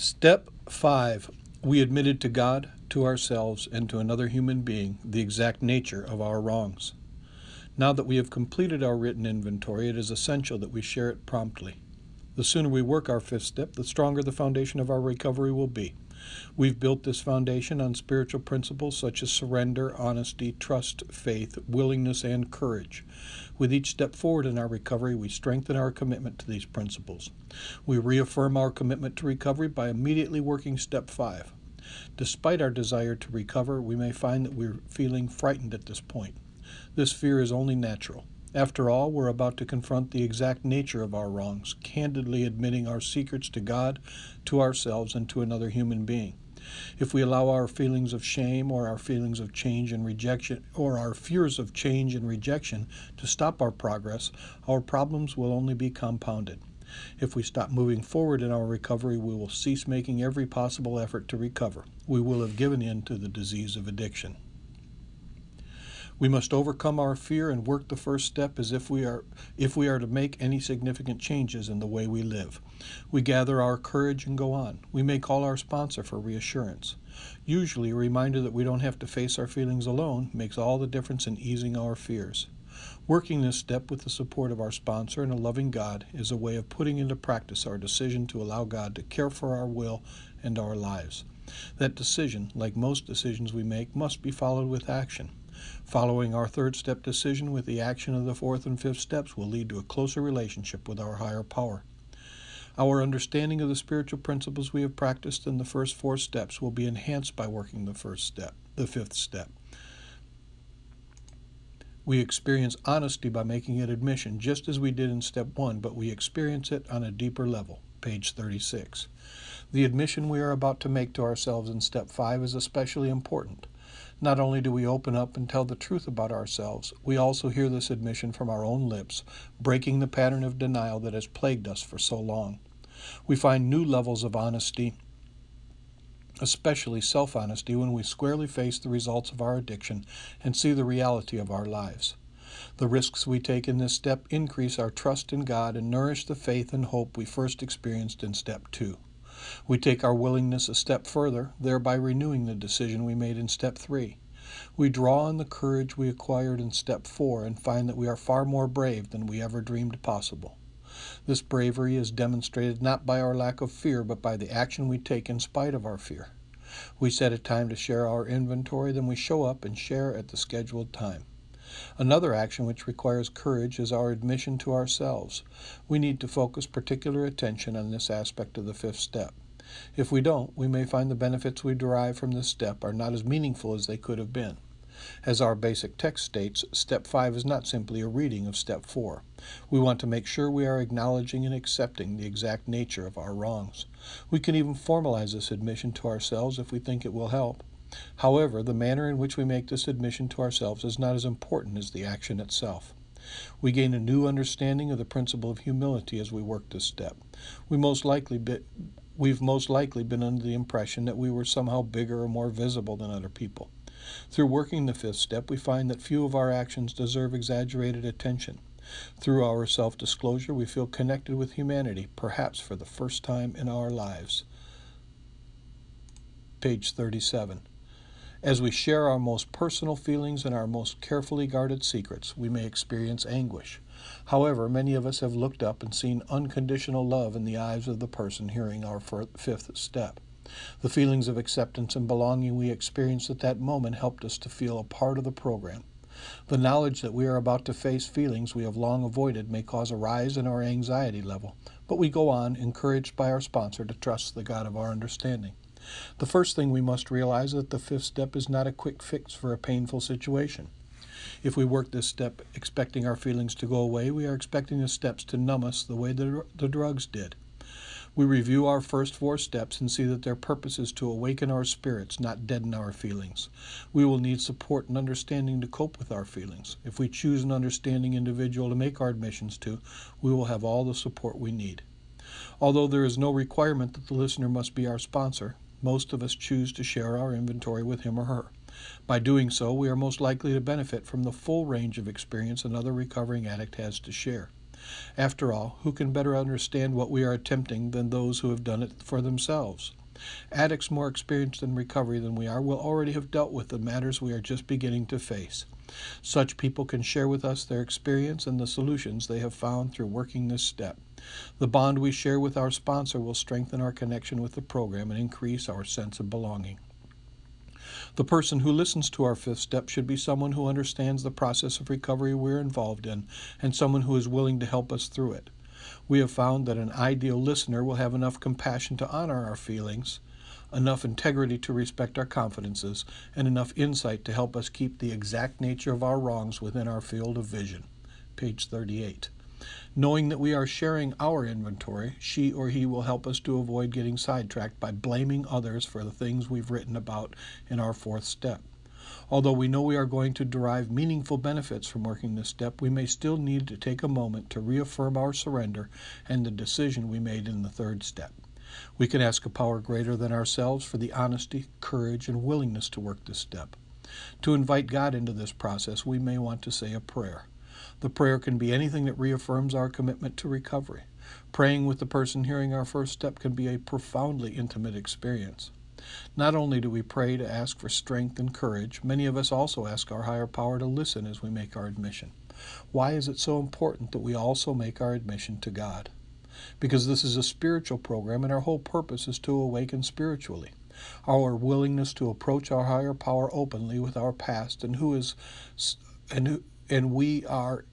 Step 5. We admitted to God, to ourselves, and to another human being the exact nature of our wrongs. Now that we have completed our written inventory, it is essential that we share it promptly. The sooner we work our fifth step, the stronger the foundation of our recovery will be. We've built this foundation on spiritual principles such as surrender, honesty, trust, faith, willingness, and courage. With each step forward in our recovery, we strengthen our commitment to these principles. We reaffirm our commitment to recovery by immediately working step 5. Despite our desire to recover, we may find that we're feeling frightened at this point. This fear is only natural. After all, we're about to confront the exact nature of our wrongs, candidly admitting our secrets to God, to ourselves, and to another human being. If we allow our feelings of shame or our feelings of change and rejection or our fears of change and rejection to stop our progress, our problems will only be compounded. If we stop moving forward in our recovery, we will cease making every possible effort to recover. We will have given in to the disease of addiction. We must overcome our fear and work the first step as if we are to make any significant changes in the way we live. We gather our courage and go on. We may call our sponsor for reassurance. Usually, a reminder that we don't have to face our feelings alone makes all the difference in easing our fears. Working this step with the support of our sponsor and a loving God is a way of putting into practice our decision to allow God to care for our will and our lives. That decision, like most decisions we make, must be followed with action. Following our third step decision with the action of the fourth and fifth steps will lead to a closer relationship with our higher power. Our understanding of the spiritual principles we have practiced in the first 4 steps will be enhanced by working the fifth step. We experience honesty by making an admission, just as we did in step 1, but we experience it on a deeper level. Page 36. The admission we are about to make to ourselves in step 5 is especially important. Not only do we open up and tell the truth about ourselves, we also hear this admission from our own lips, breaking the pattern of denial that has plagued us for so long. We find new levels of honesty, especially self-honesty, when we squarely face the results of our addiction and see the reality of our lives. The risks we take in this step increase our trust in God and nourish the faith and hope we first experienced in step 2. We take our willingness a step further, thereby renewing the decision we made in step 3. We draw on the courage we acquired in step 4 and find that we are far more brave than we ever dreamed possible. This bravery is demonstrated not by our lack of fear, but by the action we take in spite of our fear. We set a time to share our inventory, then we show up and share at the scheduled time. Another action which requires courage is our admission to ourselves. We need to focus particular attention on this aspect of the fifth step. If we don't, we may find the benefits we derive from this step are not as meaningful as they could have been. As our basic text states, step 5 is not simply a reading of step 4. We want to make sure we are acknowledging and accepting the exact nature of our wrongs. We can even formalize this admission to ourselves if we think it will help. However, the manner in which we make this admission to ourselves is not as important as the action itself. We gain a new understanding of the principle of humility as we work this step. We've most likely been under the impression that we were somehow bigger or more visible than other people. Through working the fifth step, we find that few of our actions deserve exaggerated attention. Through our self-disclosure, we feel connected with humanity, perhaps for the first time in our lives. Page 37. As we share our most personal feelings and our most carefully guarded secrets, we may experience anguish. However, many of us have looked up and seen unconditional love in the eyes of the person hearing our fifth step. The feelings of acceptance and belonging we experienced at that moment helped us to feel a part of the program. The knowledge that we are about to face feelings we have long avoided may cause a rise in our anxiety level, but we go on, encouraged by our sponsor, to trust the God of our understanding. The first thing we must realize is that the fifth step is not a quick fix for a painful situation. If we work this step expecting our feelings to go away, we are expecting the steps to numb us the way the drugs did. We review our first 4 steps and see that their purpose is to awaken our spirits, not deaden our feelings. We will need support and understanding to cope with our feelings. If we choose an understanding individual to make our admissions to, we will have all the support we need. Although there is no requirement that the listener must be our sponsor, most of us choose to share our inventory with him or her. By doing so, we are most likely to benefit from the full range of experience another recovering addict has to share. After all, who can better understand what we are attempting than those who have done it for themselves? Addicts more experienced in recovery than we are will already have dealt with the matters we are just beginning to face. Such people can share with us their experience and the solutions they have found through working this step. The bond we share with our sponsor will strengthen our connection with the program and increase our sense of belonging. The person who listens to our fifth step should be someone who understands the process of recovery we're involved in and someone who is willing to help us through it. We have found that an ideal listener will have enough compassion to honor our feelings, enough integrity to respect our confidences, and enough insight to help us keep the exact nature of our wrongs within our field of vision. Page 38. Knowing that we are sharing our inventory, she or he will help us to avoid getting sidetracked by blaming others for the things we've written about in our fourth step. Although we know we are going to derive meaningful benefits from working this step, we may still need to take a moment to reaffirm our surrender and the decision we made in the third step. We can ask a power greater than ourselves for the honesty, courage, and willingness to work this step. To invite God into this process, we may want to say a prayer. The prayer can be anything that reaffirms our commitment to recovery. Praying with the person hearing our first step can be a profoundly intimate experience. Not only do we pray to ask for strength and courage, many of us also ask our higher power to listen as we make our admission. Why is it so important that we also make our admission to God? Because this is a spiritual program and our whole purpose is to awaken spiritually. Our willingness to approach our higher power openly with our past and who we are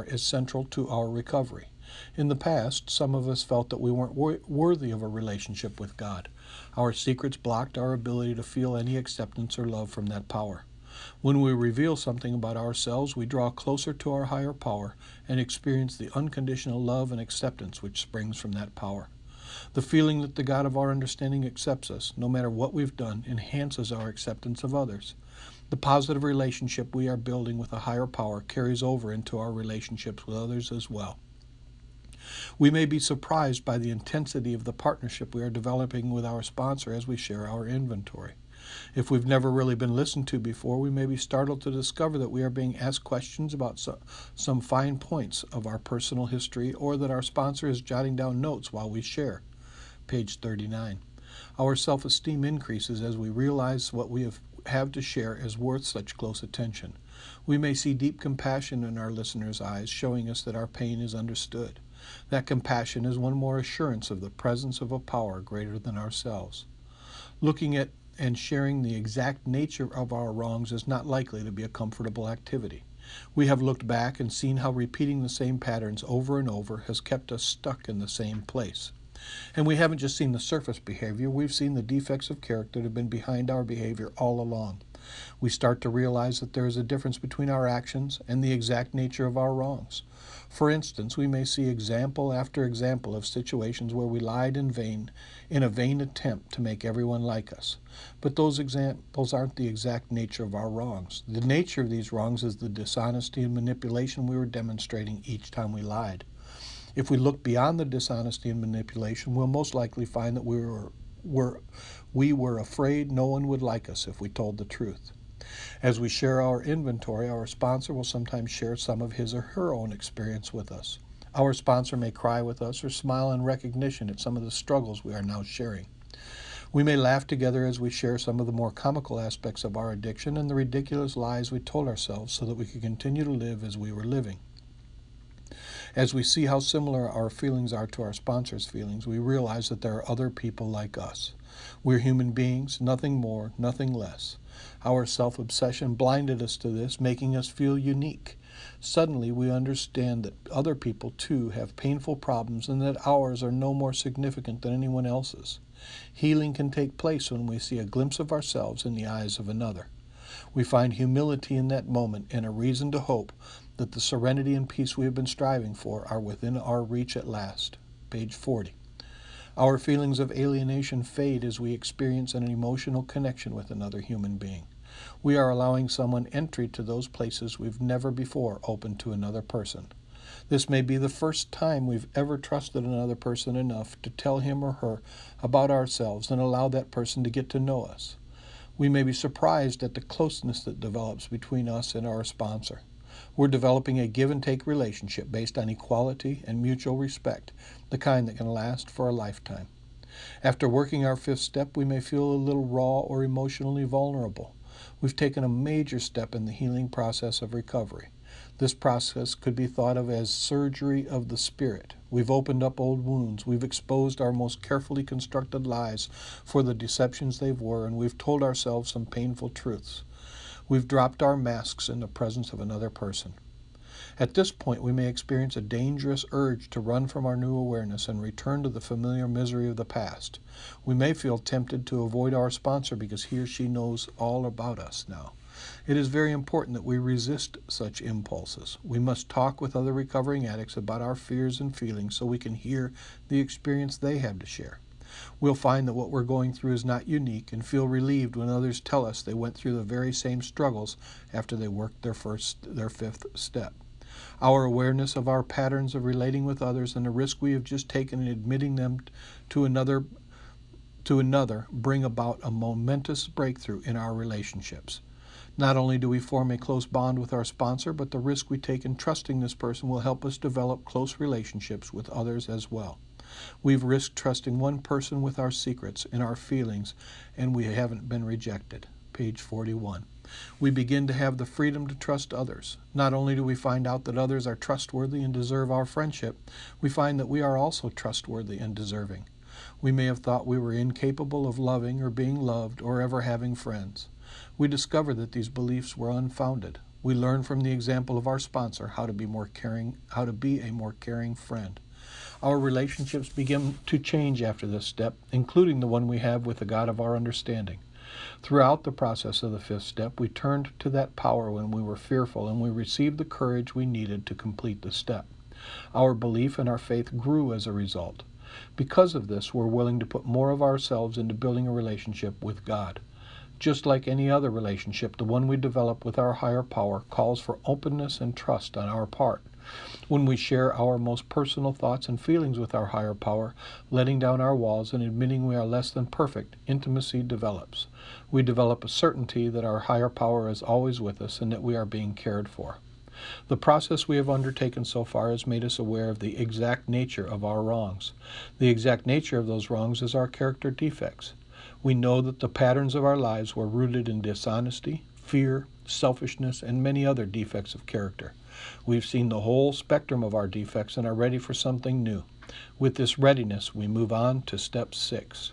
is central to our recovery. In the past, some of us felt that we weren't worthy of a relationship with God. Our secrets blocked our ability to feel any acceptance or love from that power. When we reveal something about ourselves, we draw closer to our higher power and experience the unconditional love and acceptance which springs from that power. The feeling that the God of our understanding accepts us, no matter what we've done, enhances our acceptance of others. The positive relationship we are building with a higher power carries over into our relationships with others as well. We may be surprised by the intensity of the partnership we are developing with our sponsor as we share our inventory. If we've never really been listened to before, we may be startled to discover that we are being asked questions about some fine points of our personal history, or that our sponsor is jotting down notes while we share. Page 39. Our self-esteem increases as we realize what we have to share is worth such close attention. We may see deep compassion in our listeners' eyes, showing us that our pain is understood. That compassion is one more assurance of the presence of a power greater than ourselves. Looking at and sharing the exact nature of our wrongs is not likely to be a comfortable activity. We have looked back and seen how repeating the same patterns over and over has kept us stuck in the same place. And we haven't just seen the surface behavior, we've seen the defects of character that have been behind our behavior all along. We start to realize that there is a difference between our actions and the exact nature of our wrongs. For instance, we may see example after example of situations where we lied in vain, in a vain attempt to make everyone like us. But those examples aren't the exact nature of our wrongs. The nature of these wrongs is the dishonesty and manipulation we were demonstrating each time we lied. If we look beyond the dishonesty and manipulation, we'll most likely find that we were afraid no one would like us if we told the truth. As we share our inventory, our sponsor will sometimes share some of his or her own experience with us. Our sponsor may cry with us or smile in recognition at some of the struggles we are now sharing. We may laugh together as we share some of the more comical aspects of our addiction and the ridiculous lies we told ourselves so that we could continue to live as we were living. As we see how similar our feelings are to our sponsor's feelings, we realize that there are other people like us. We're human beings, nothing more, nothing less. Our self-obsession blinded us to this, making us feel unique. Suddenly, we understand that other people, too, have painful problems and that ours are no more significant than anyone else's. Healing can take place when we see a glimpse of ourselves in the eyes of another. We find humility in that moment and a reason to hope that the serenity and peace we have been striving for are within our reach at last. Page 40. Our feelings of alienation fade as we experience an emotional connection with another human being. We are allowing someone entry to those places we've never before opened to another person. This may be the first time we've ever trusted another person enough to tell him or her about ourselves and allow that person to get to know us. We may be surprised at the closeness that develops between us and our sponsor. We're developing a give-and-take relationship based on equality and mutual respect, the kind that can last for a lifetime. After working our fifth step, we may feel a little raw or emotionally vulnerable. We've taken a major step in the healing process of recovery. This process could be thought of as surgery of the spirit. We've opened up old wounds. We've exposed our most carefully constructed lies for the deceptions they were, and we've told ourselves some painful truths. We've dropped our masks in the presence of another person. At this point, we may experience a dangerous urge to run from our new awareness and return to the familiar misery of the past. We may feel tempted to avoid our sponsor because he or she knows all about us now. It is very important that we resist such impulses. We must talk with other recovering addicts about our fears and feelings so we can hear the experience they have to share. We'll find that what we're going through is not unique and feel relieved when others tell us they went through the very same struggles after they worked their fifth step. Our awareness of our patterns of relating with others and the risk we have just taken in admitting them to another bring about a momentous breakthrough in our relationships. Not only do we form a close bond with our sponsor, but the risk we take in trusting this person will help us develop close relationships with others as well. We've risked trusting one person with our secrets and our feelings, and we haven't been rejected. Page 41. We begin to have the freedom to trust others. Not only do we find out that others are trustworthy and deserve our friendship, we find that we are also trustworthy and deserving. We may have thought we were incapable of loving or being loved or ever having friends. We discover that these beliefs were unfounded. We learn from the example of our sponsor how to be a more caring friend. Our relationships begin to change after this step, including the one we have with the God of our understanding. Throughout the process of the fifth step, we turned to that power when we were fearful, and we received the courage we needed to complete the step. Our belief and our faith grew as a result. Because of this, we're willing to put more of ourselves into building a relationship with God. Just like any other relationship, the one we develop with our higher power calls for openness and trust on our part. When we share our most personal thoughts and feelings with our higher power, letting down our walls and admitting we are less than perfect, intimacy develops. We develop a certainty that our higher power is always with us and that we are being cared for. The process we have undertaken so far has made us aware of the exact nature of our wrongs. The exact nature of those wrongs is our character defects. We know that the patterns of our lives were rooted in dishonesty, fear, selfishness, and many other defects of character. We've seen the whole spectrum of our defects and are ready for something new. With this readiness, we move on to step 6.